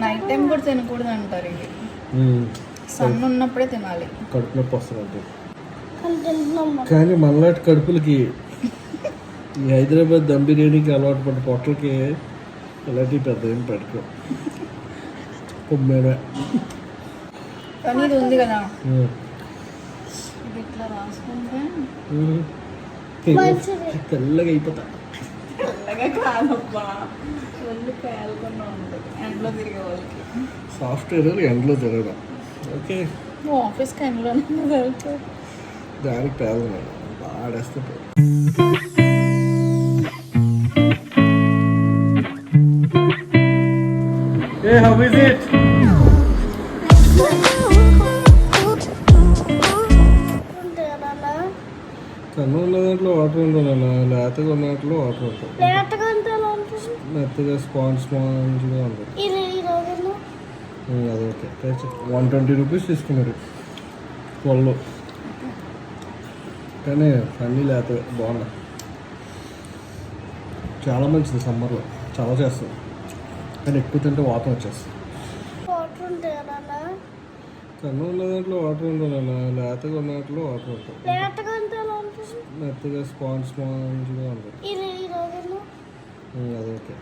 Night time కూడా తినకూడదు అంటారు ఇది. సన్ ఉన్నప్పుడే తినాలి. కడుపు నొప్పి వస్తుంది కానీ మనలాంటి కడుపులకి ఈ హైదరాబాద్ దమ్ బిర్యానీకి అలవాటు పడ్డ పొట్టలకి ఇలాంటివి పెద్ద ఏం పెట్టుకో కుమ్మేమే. కానీ ఇది ఉంది కదా, ఇది ఇట్లా రాసుకుంటే తెల్లగా అయిపోతా. తెల్లగా కాదబ్బా, ఒళ్ళు పేలుకుండా ఉంటుంది ఎండలో తిరిగే వాళ్ళకి. సాఫ్ట్వేర్ ఎండలో తిరగడం ఓకే. నువ్వు ఆఫీస్కి ఎండలోనే వెళ్తావు, దానికి పేదలు ఆడేస్తే. Hey, how is it? కన్ను ఉన్న దాంట్లో వాటర్ ఉంటుంది అన్న, లేతగా ఉన్న దాంట్లో వాటర్ ఉంటుంది. మెత్తగా స్పాంజ్గా ఉంటుంది. అది ఓకే. 120 రూపీస్ తీసుకున్నారు 12. కానీ అన్నీ లేతగా బాగున్నాయి. చాలా మంచిది, సమ్మర్లో చాలా చేస్తుంది. కానీ ఎక్కువ తింటే వాతం వచ్చేస్తుంది. కన్ను ఉన్న దాంట్లో వాటర్ ఉంటుంది అన్న, లేతగా ఉన్న దాంట్లో వాటర్ ఉంటుంది. మెత్తగా స్పాంజ్గా ఉంటుంది. అది ఓకే.